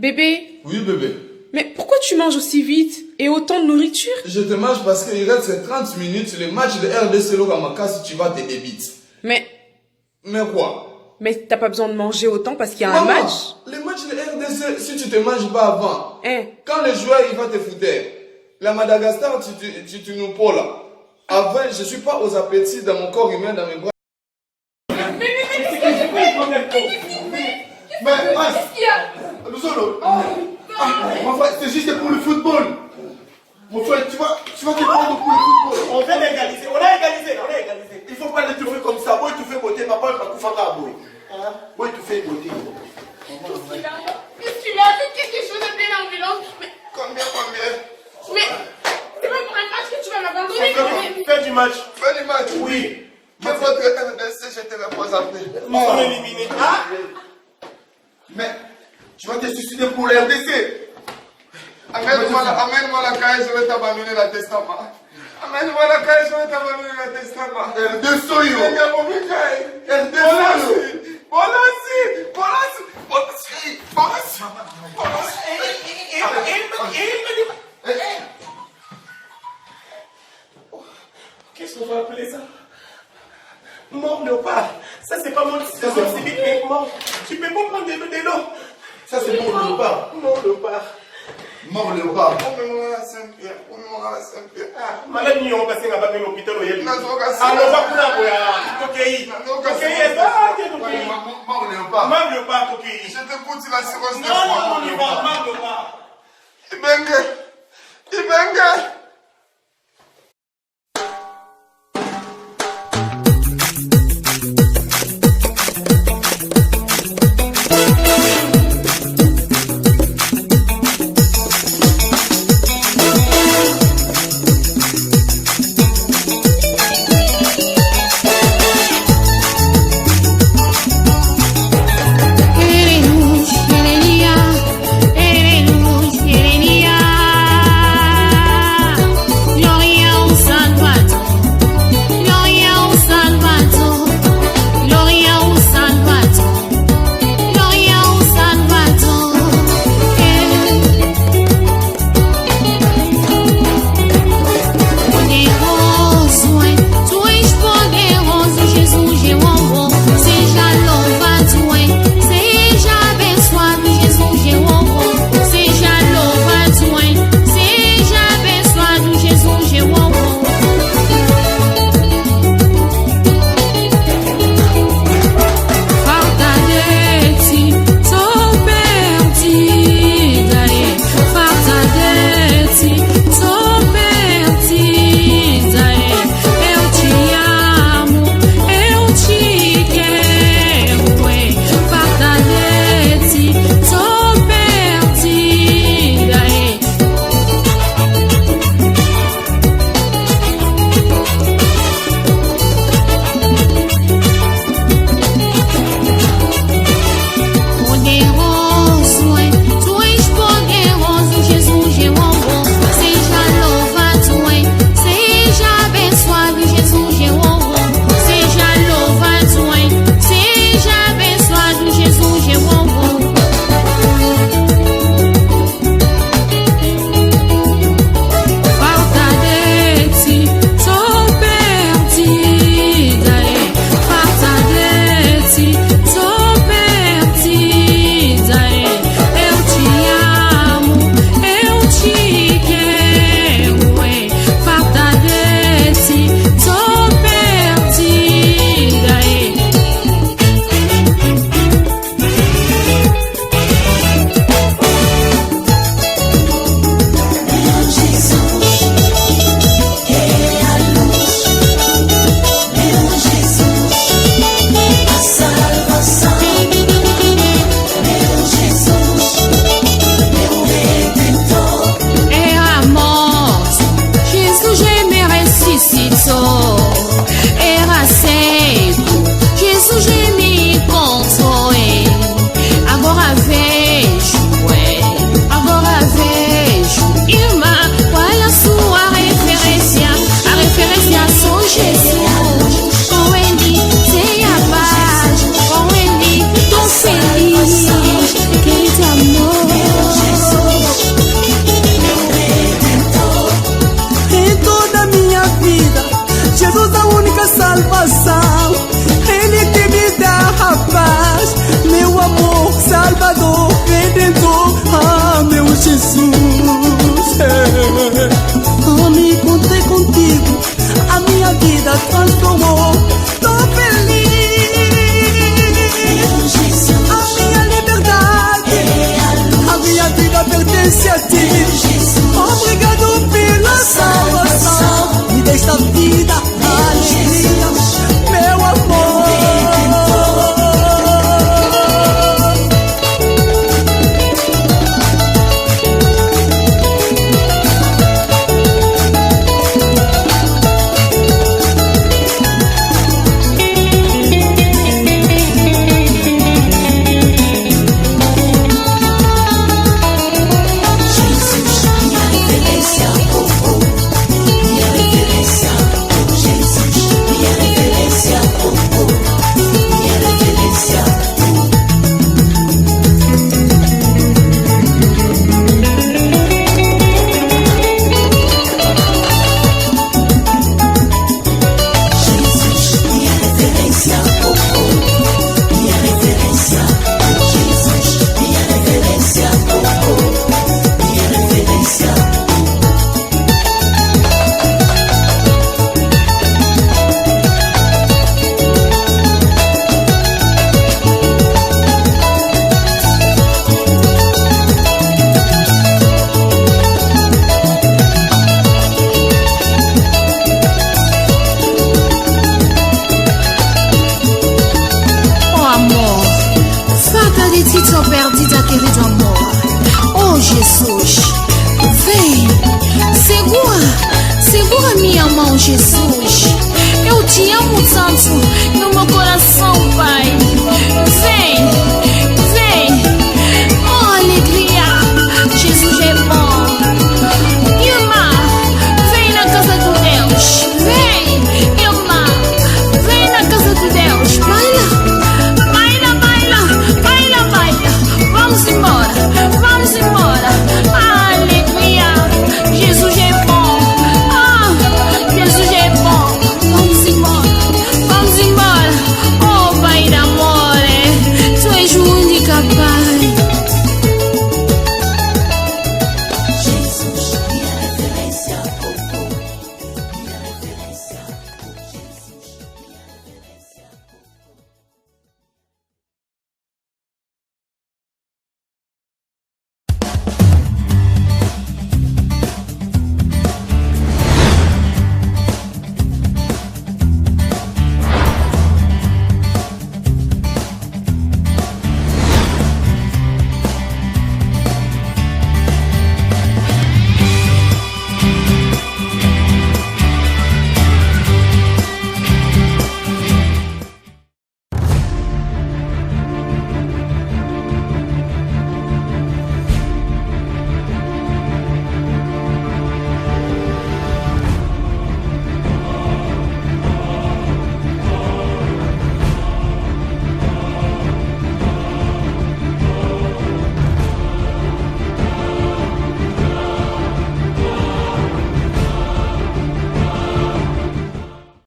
Bébé? Oui, bébé. Mais pourquoi tu manges aussi vite et autant de nourriture? Je te mange parce qu'il reste 30 minutes. Le match de RDC Lokamaka, si tu vas te débiter. Mais quoi? Mais t'as pas besoin de manger autant parce qu'il y a Maman, un match? Le match de RDC, si tu te manges pas avant, Hein? quand le joueur il va te foutre, la Madagascar, tu nous pôles là. Avant, je suis pas aux appétits dans mon corps humain, dans mes bras. Mais qu'est-ce qu'il y a? Luzolo, mon frère, c'est juste pour le football. Mon frère, tu vas te prendre pour le football. On vient d'égaliser, on a égalisé. Il faut pas l'étouffer comme ça. Boy, tu fais beauté, papa, il va tout faire à boy. Boy, tu fais beauté. Qu'est-ce qu'il a fait quelque chose de bien l'ambulance? Mais Combien? c'est pas pour un match que tu vas m'abandonner. Fais du match. Fais du match. Oui. Mais votre RDC, je te représente. Nous sommes éliminés. Ah? Mais tu vas te suicider pour le RDC. Amène-moi la caille, je vais t'abandonner la testament. Amène-moi la caille, je vais t'abandonner la testament. RDC, yo. Qu'est-ce qu'on va appeler ça? Mort léopard. Ça, c'est pas mon situation civique, mais mort. Tu peux pas prendre des l'eau. Ça, c'est mort léopard. Mort léopard. Mort léopard. Malade, nous avons passé à l'hôpital. Ah, on va prendre un Tokei. Mort léopard. Mort léopard, Tokei. Je te pousse la séquence de Non, on y va. Mort léopard. Ibenge. Com ele, tô feliz, que ele te amou. vida transformou. Tô feliz. A minha liberdade, a minha vida pertence a ti. Obrigado pela salvação. Me desta vida alegria, meu amor. Oh Jesus, vem, segura minha mão, Jesus.